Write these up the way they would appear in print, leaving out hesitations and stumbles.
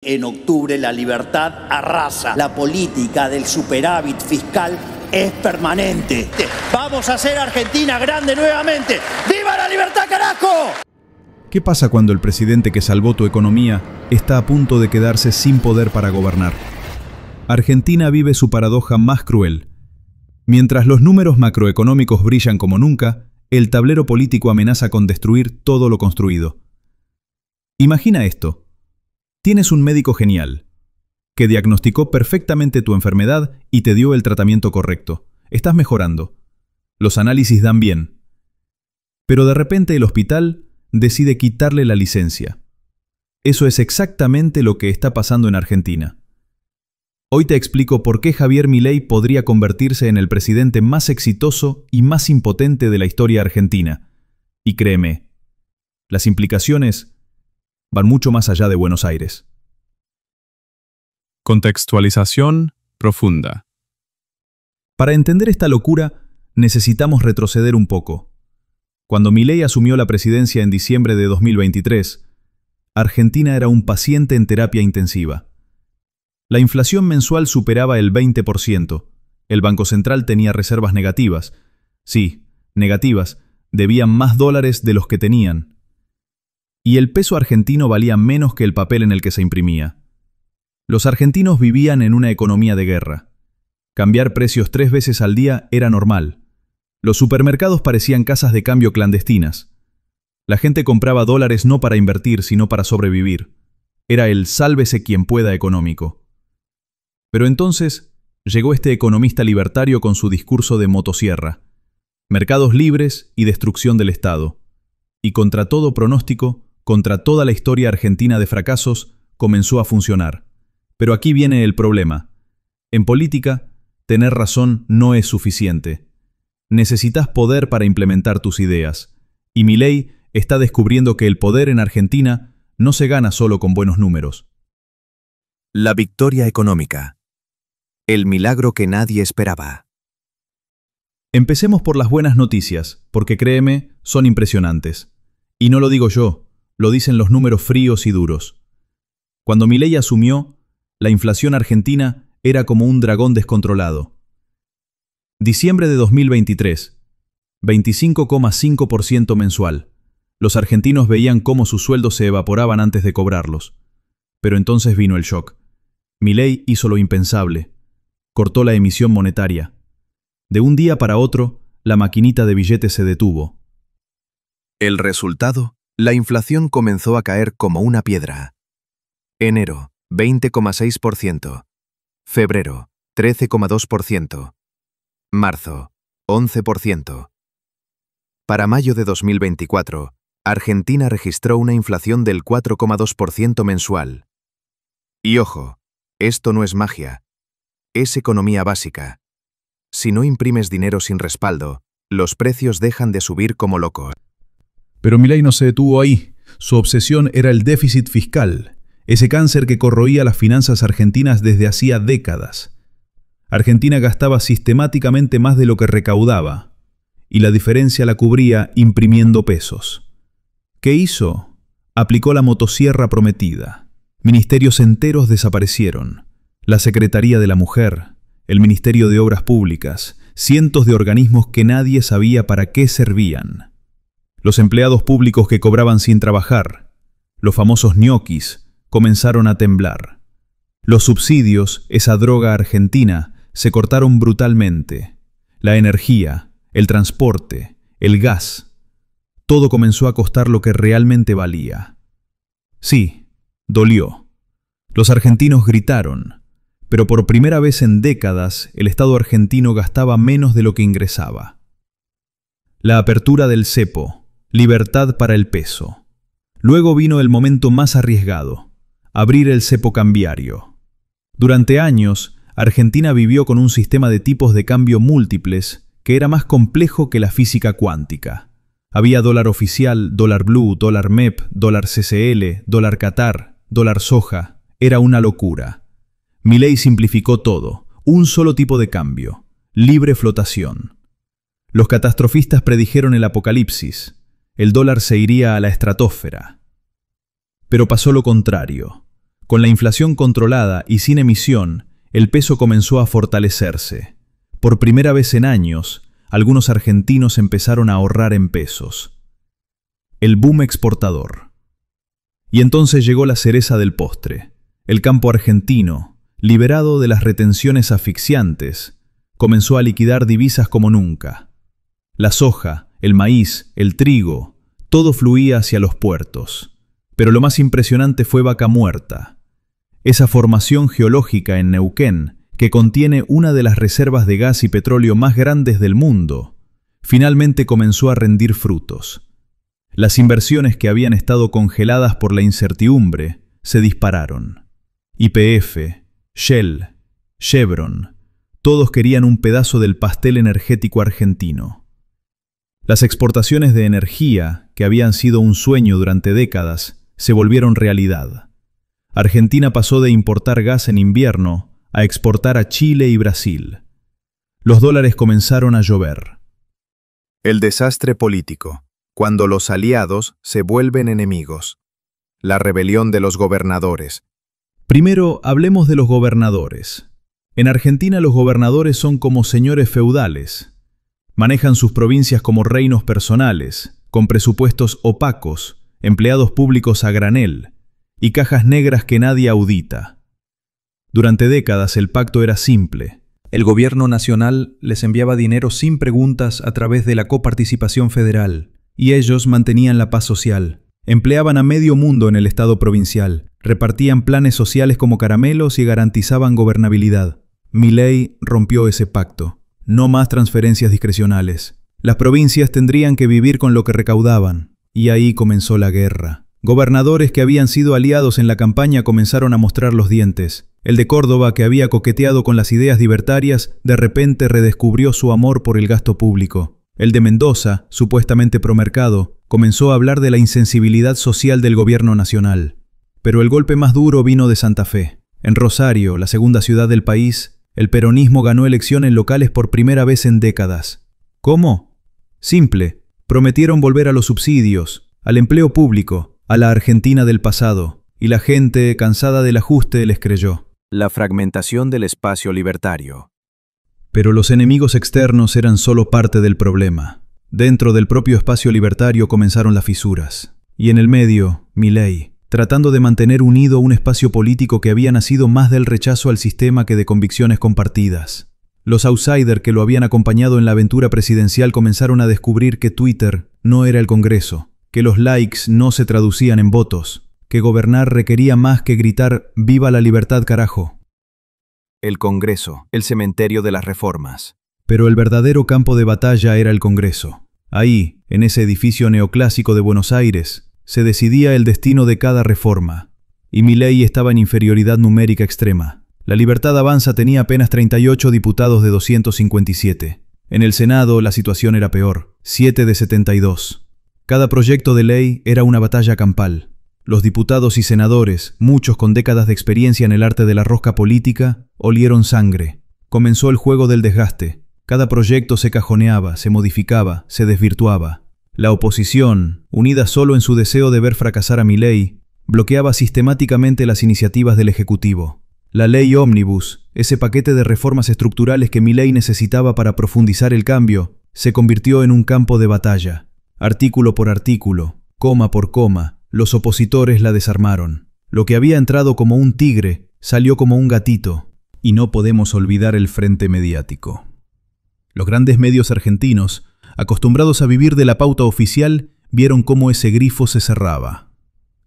En octubre la libertad arrasa. La política del superávit fiscal es permanente. Vamos a hacer Argentina grande nuevamente. ¡Viva la libertad, carajo! ¿Qué pasa cuando el presidente que salvó tu economía está a punto de quedarse sin poder para gobernar? Argentina vive su paradoja más cruel. Mientras los números macroeconómicos brillan como nunca, el tablero político amenaza con destruir todo lo construido. Imagina esto. Tienes un médico genial, que diagnosticó perfectamente tu enfermedad y te dio el tratamiento correcto. Estás mejorando. Los análisis dan bien. Pero de repente el hospital decide quitarle la licencia. Eso es exactamente lo que está pasando en Argentina. Hoy te explico por qué Javier Milei podría convertirse en el presidente más exitoso y más impotente de la historia argentina. Y créeme, las implicaciones van mucho más allá de Buenos Aires. Contextualización profunda. Para entender esta locura, necesitamos retroceder un poco. Cuando Milei asumió la presidencia en diciembre de 2023, Argentina era un paciente en terapia intensiva. La inflación mensual superaba el 20%. El Banco Central tenía reservas negativas. Sí, negativas. Debían más dólares de los que tenían. Y el peso argentino valía menos que el papel en el que se imprimía. Los argentinos vivían en una economía de guerra. Cambiar precios 3 veces al día era normal. Los supermercados parecían casas de cambio clandestinas. La gente compraba dólares no para invertir, sino para sobrevivir. Era el sálvese quien pueda económico. Pero entonces llegó este economista libertario con su discurso de motosierra. Mercados libres y destrucción del Estado. Y contra todo pronóstico, contra toda la historia argentina de fracasos, comenzó a funcionar. Pero aquí viene el problema. En política, tener razón no es suficiente. Necesitas poder para implementar tus ideas. Y Milei está descubriendo que el poder en Argentina no se gana solo con buenos números. La victoria económica. El milagro que nadie esperaba. Empecemos por las buenas noticias, porque créeme, son impresionantes. Y no lo digo yo, lo dicen los números fríos y duros. Cuando Milei asumió, la inflación argentina era como un dragón descontrolado. Diciembre de 2023, 25,5% mensual. Los argentinos veían cómo sus sueldos se evaporaban antes de cobrarlos. Pero entonces vino el shock. Milei hizo lo impensable. Cortó la emisión monetaria. De un día para otro, la maquinita de billetes se detuvo. El resultado, la inflación comenzó a caer como una piedra. Enero, 20,6%. Febrero, 13,2%. Marzo, 11%. Para mayo de 2024, Argentina registró una inflación del 4,2% mensual. Y ojo, esto no es magia. Es economía básica. Si no imprimes dinero sin respaldo, los precios dejan de subir como locos. Pero Milei no se detuvo ahí. Su obsesión era el déficit fiscal, ese cáncer que corroía las finanzas argentinas desde hacía décadas. Argentina gastaba sistemáticamente más de lo que recaudaba, y la diferencia la cubría imprimiendo pesos. ¿Qué hizo? Aplicó la motosierra prometida. Ministerios enteros desaparecieron. La Secretaría de la Mujer, el Ministerio de Obras Públicas, cientos de organismos que nadie sabía para qué servían. Los empleados públicos que cobraban sin trabajar, los famosos ñoquis, comenzaron a temblar. Los subsidios, esa droga argentina, se cortaron brutalmente. La energía, el transporte, el gas, todo comenzó a costar lo que realmente valía. Sí, dolió. Los argentinos gritaron, pero por primera vez en décadas el Estado argentino gastaba menos de lo que ingresaba. La apertura del cepo, libertad para el peso. Luego vino el momento más arriesgado, abrir el cepo cambiario. Durante años, Argentina vivió con un sistema de tipos de cambio múltiples que era más complejo que la física cuántica. Había dólar oficial, dólar blue, dólar MEP, dólar CCL, dólar Qatar, dólar soja. Era una locura. Milei simplificó todo, un solo tipo de cambio, libre flotación. Los catastrofistas predijeron el apocalipsis. El dólar se iría a la estratosfera. Pero pasó lo contrario. Con la inflación controlada y sin emisión, el peso comenzó a fortalecerse. Por primera vez en años, algunos argentinos empezaron a ahorrar en pesos. El boom exportador. Y entonces llegó la cereza del postre. El campo argentino, liberado de las retenciones asfixiantes, comenzó a liquidar divisas como nunca. La soja, el maíz, el trigo, todo fluía hacia los puertos. Pero lo más impresionante fue Vaca Muerta, esa formación geológica en Neuquén, que contiene una de las reservas de gas y petróleo más grandes del mundo, finalmente comenzó a rendir frutos. Las inversiones que habían estado congeladas por la incertidumbre se dispararon. YPF, Shell, Chevron, todos querían un pedazo del pastel energético argentino. Las exportaciones de energía, que habían sido un sueño durante décadas, se volvieron realidad. Argentina pasó de importar gas en invierno a exportar a Chile y Brasil. Los dólares comenzaron a llover. El desastre político, cuando los aliados se vuelven enemigos. La rebelión de los gobernadores. Primero, hablemos de los gobernadores. En Argentina los gobernadores son como señores feudales. Manejan sus provincias como reinos personales, con presupuestos opacos, empleados públicos a granel y cajas negras que nadie audita. Durante décadas el pacto era simple. El gobierno nacional les enviaba dinero sin preguntas a través de la coparticipación federal, y ellos mantenían la paz social. Empleaban a medio mundo en el Estado provincial, repartían planes sociales como caramelos y garantizaban gobernabilidad. Milei rompió ese pacto. No más transferencias discrecionales. Las provincias tendrían que vivir con lo que recaudaban, y ahí comenzó la guerra. Gobernadores que habían sido aliados en la campaña comenzaron a mostrar los dientes. El de Córdoba, que había coqueteado con las ideas libertarias, de repente redescubrió su amor por el gasto público. El de Mendoza, supuestamente promercado, comenzó a hablar de la insensibilidad social del gobierno nacional. Pero el golpe más duro vino de Santa Fe. En Rosario, la segunda ciudad del país, el peronismo ganó elecciones locales por primera vez en décadas. ¿Cómo? Simple. Prometieron volver a los subsidios, al empleo público, a la Argentina del pasado, y la gente, cansada del ajuste, les creyó. La fragmentación del espacio libertario. Pero los enemigos externos eran solo parte del problema. Dentro del propio espacio libertario comenzaron las fisuras. Y en el medio, Milei, tratando de mantener unido un espacio político que había nacido más del rechazo al sistema que de convicciones compartidas. Los outsiders que lo habían acompañado en la aventura presidencial comenzaron a descubrir que Twitter no era el Congreso, que los likes no se traducían en votos, que gobernar requería más que gritar «¡Viva la libertad, carajo!». El Congreso, el cementerio de las reformas. Pero el verdadero campo de batalla era el Congreso. Ahí, en ese edificio neoclásico de Buenos Aires, se decidía el destino de cada reforma. Y Milei estaba en inferioridad numérica extrema. La Libertad Avanza tenía apenas 38 diputados de 257. En el Senado la situación era peor, 7 de 72. Cada proyecto de ley era una batalla campal. Los diputados y senadores, muchos con décadas de experiencia en el arte de la rosca política, olieron sangre. Comenzó el juego del desgaste. Cada proyecto se cajoneaba, se modificaba, se desvirtuaba. La oposición, unida solo en su deseo de ver fracasar a Milei, bloqueaba sistemáticamente las iniciativas del Ejecutivo. La ley Ómnibus, ese paquete de reformas estructurales que Milei necesitaba para profundizar el cambio, se convirtió en un campo de batalla. Artículo por artículo, coma por coma, los opositores la desarmaron. Lo que había entrado como un tigre salió como un gatito. Y no podemos olvidar el frente mediático. Los grandes medios argentinos, acostumbrados a vivir de la pauta oficial, vieron cómo ese grifo se cerraba.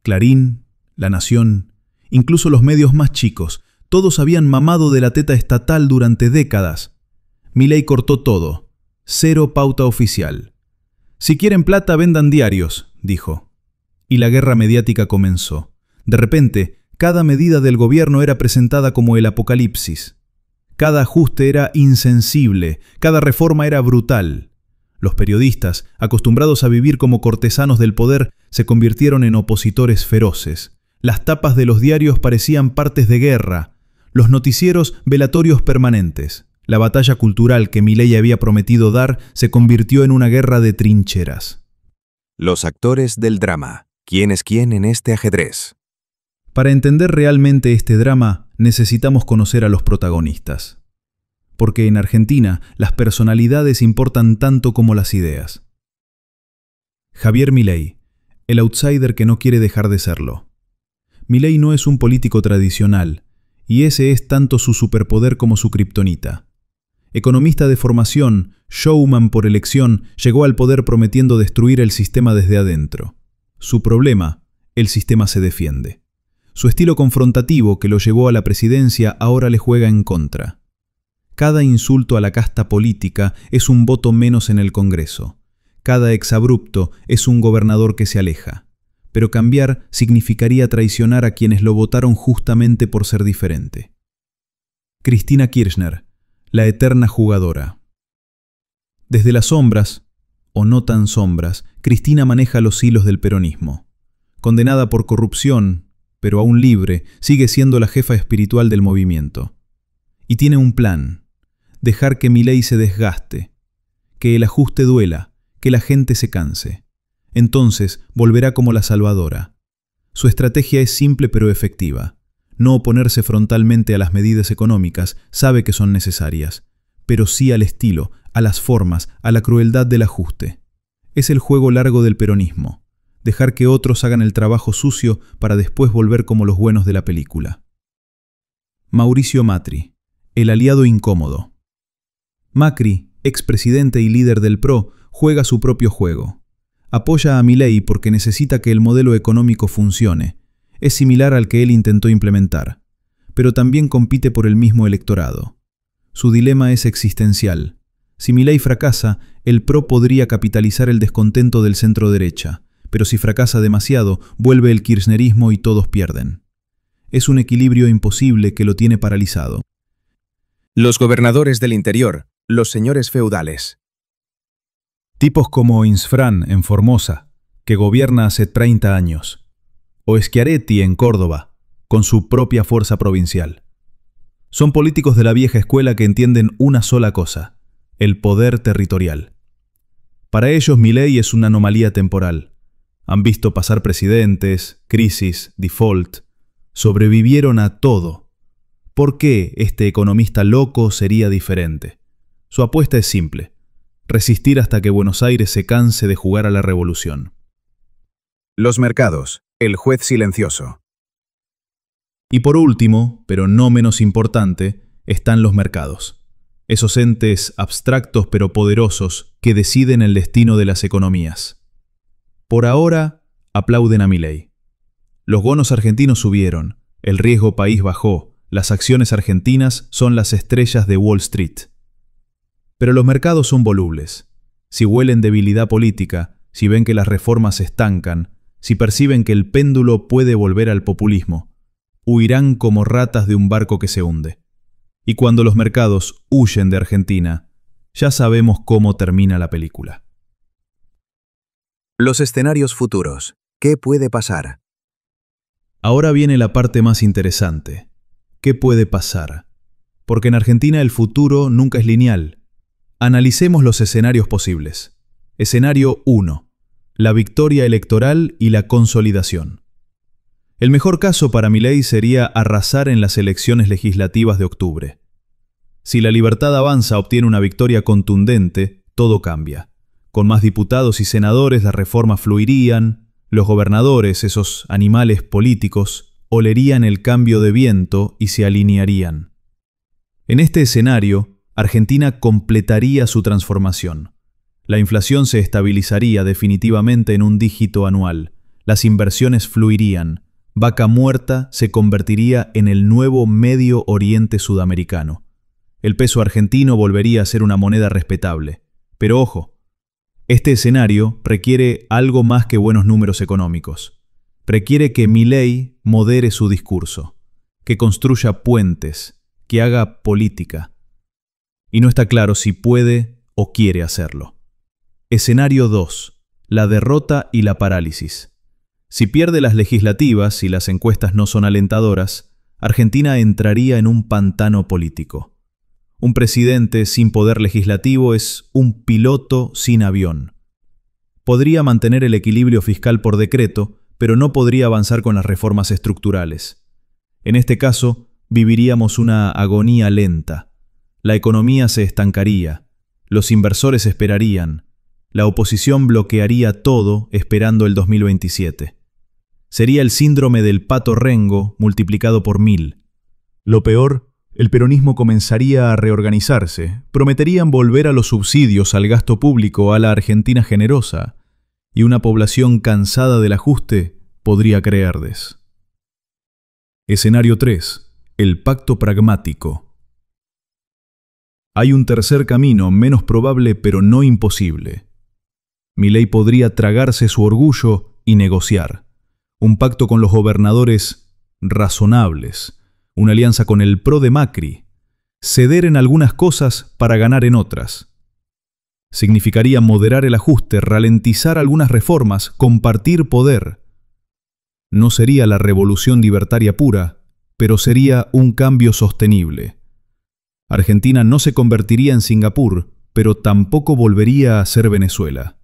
Clarín, La Nación, incluso los medios más chicos, todos habían mamado de la teta estatal durante décadas. Milei cortó todo. Cero pauta oficial. Si quieren plata, vendan diarios, dijo. Y la guerra mediática comenzó. De repente, cada medida del gobierno era presentada como el apocalipsis. Cada ajuste era insensible, cada reforma era brutal. Los periodistas, acostumbrados a vivir como cortesanos del poder, se convirtieron en opositores feroces. Las tapas de los diarios parecían partes de guerra, los noticieros velatorios permanentes. La batalla cultural que Milei había prometido dar se convirtió en una guerra de trincheras. Los actores del drama. ¿Quién es quién en este ajedrez? Para entender realmente este drama, necesitamos conocer a los protagonistas. Porque en Argentina, las personalidades importan tanto como las ideas. Javier Milei, el outsider que no quiere dejar de serlo. Milei no es un político tradicional, y ese es tanto su superpoder como su kriptonita. Economista de formación, showman por elección, llegó al poder prometiendo destruir el sistema desde adentro. Su problema, el sistema se defiende. Su estilo confrontativo que lo llevó a la presidencia ahora le juega en contra. Cada insulto a la casta política es un voto menos en el Congreso. Cada exabrupto es un gobernador que se aleja. Pero cambiar significaría traicionar a quienes lo votaron justamente por ser diferente. Cristina Kirchner, la eterna jugadora. Desde las sombras, o no tan sombras, Cristina maneja los hilos del peronismo. Condenada por corrupción, pero aún libre, sigue siendo la jefa espiritual del movimiento. Y tiene un plan: dejar que Milei se desgaste, que el ajuste duela, que la gente se canse. Entonces volverá como la salvadora. Su estrategia es simple pero efectiva. No oponerse frontalmente a las medidas económicas, sabe que son necesarias, pero sí al estilo, a las formas, a la crueldad del ajuste. Es el juego largo del peronismo. Dejar que otros hagan el trabajo sucio para después volver como los buenos de la película. Mauricio Macri, el aliado incómodo. Macri, expresidente y líder del PRO, juega su propio juego. Apoya a Milei porque necesita que el modelo económico funcione. Es similar al que él intentó implementar, pero también compite por el mismo electorado. Su dilema es existencial. Si Milei fracasa, el PRO podría capitalizar el descontento del centro-derecha, pero si fracasa demasiado, vuelve el kirchnerismo y todos pierden. Es un equilibrio imposible que lo tiene paralizado. Los gobernadores del interior, los señores feudales. Tipos como Insfrán en Formosa, que gobierna hace 30 años, o Schiaretti en Córdoba, con su propia fuerza provincial. Son políticos de la vieja escuela que entienden una sola cosa: el poder territorial. Para ellos Milei es una anomalía temporal. Han visto pasar presidentes, crisis, default. Sobrevivieron a todo. ¿Por qué este economista loco sería diferente? Su apuesta es simple: resistir hasta que Buenos Aires se canse de jugar a la revolución. Los mercados, el juez silencioso. Y por último, pero no menos importante, están los mercados. Esos entes abstractos pero poderosos que deciden el destino de las economías. Por ahora, aplauden a Milei. Los bonos argentinos subieron, el riesgo país bajó, las acciones argentinas son las estrellas de Wall Street. Pero los mercados son volubles. Si huelen debilidad política, si ven que las reformas se estancan, si perciben que el péndulo puede volver al populismo, huirán como ratas de un barco que se hunde. Y cuando los mercados huyen de Argentina, ya sabemos cómo termina la película. Los escenarios futuros. ¿Qué puede pasar? Ahora viene la parte más interesante. ¿Qué puede pasar? Porque en Argentina el futuro nunca es lineal. Analicemos los escenarios posibles. Escenario 1. La victoria electoral y la consolidación. El mejor caso para Milei sería arrasar en las elecciones legislativas de octubre. Si La Libertad Avanza obtiene una victoria contundente, todo cambia. Con más diputados y senadores las reformas fluirían, los gobernadores, esos animales políticos, olerían el cambio de viento y se alinearían. En este escenario, Argentina completaría su transformación. La inflación se estabilizaría definitivamente en un dígito anual, las inversiones fluirían, Vaca Muerta se convertiría en el nuevo Medio Oriente sudamericano. El peso argentino volvería a ser una moneda respetable. Pero ojo, este escenario requiere algo más que buenos números económicos. Requiere que Milei modere su discurso, que construya puentes, que haga política. Y no está claro si puede o quiere hacerlo. Escenario 2. La derrota y la parálisis. Si pierde las legislativas y las encuestas no son alentadoras, Argentina entraría en un pantano político. Un presidente sin poder legislativo es un piloto sin avión. Podría mantener el equilibrio fiscal por decreto, pero no podría avanzar con las reformas estructurales. En este caso, viviríamos una agonía lenta. La economía se estancaría, los inversores esperarían, la oposición bloquearía todo esperando el 2027. Sería el síndrome del pato rengo multiplicado por 1000. Lo peor, el peronismo comenzaría a reorganizarse, prometerían volver a los subsidios, al gasto público, a la Argentina generosa, y una población cansada del ajuste podría creerles. Escenario 3. El pacto pragmático. Hay un tercer camino, menos probable pero no imposible. Milei podría tragarse su orgullo y negociar. Un pacto con los gobernadores razonables, una alianza con el PRO de Macri, ceder en algunas cosas para ganar en otras. Significaría moderar el ajuste, ralentizar algunas reformas, compartir poder. No sería la revolución libertaria pura, pero sería un cambio sostenible. Argentina no se convertiría en Singapur, pero tampoco volvería a ser Venezuela.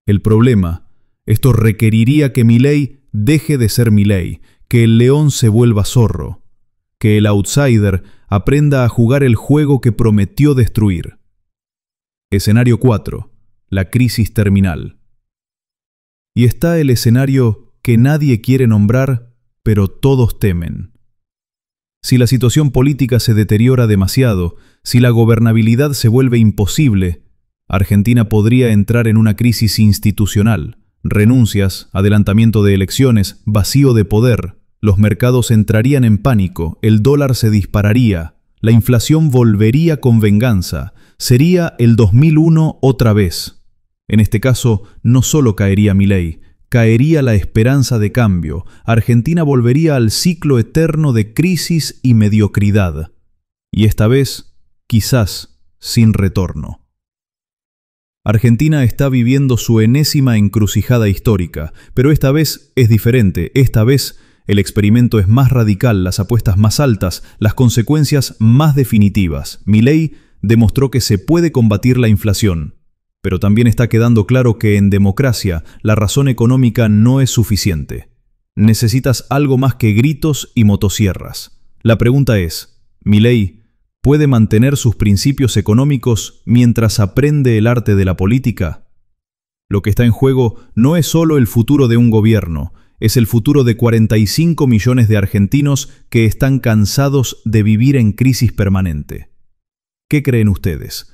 El problema, esto requeriría que Milei deje de ser Milei, que el león se vuelva zorro, que el outsider aprenda a jugar el juego que prometió destruir. Escenario 4. La crisis terminal. Y está el escenario que nadie quiere nombrar, pero todos temen. Si la situación política se deteriora demasiado, si la gobernabilidad se vuelve imposible, Argentina podría entrar en una crisis institucional. Renuncias, adelantamiento de elecciones, vacío de poder. Los mercados entrarían en pánico, el dólar se dispararía, la inflación volvería con venganza, sería el 2001 otra vez. En este caso, no solo caería Milei, caería la esperanza de cambio. Argentina volvería al ciclo eterno de crisis y mediocridad. Y esta vez, quizás, sin retorno. Argentina está viviendo su enésima encrucijada histórica, pero esta vez es diferente. Esta vez el experimento es más radical, las apuestas más altas, las consecuencias más definitivas. Milei demostró que se puede combatir la inflación, pero también está quedando claro que en democracia la razón económica no es suficiente. Necesitas algo más que gritos y motosierras. La pregunta es, ¿Milei puede mantener sus principios económicos mientras aprende el arte de la política? Lo que está en juego no es solo el futuro de un gobierno, es el futuro de 45 millones de argentinos que están cansados de vivir en crisis permanente. ¿Qué creen ustedes?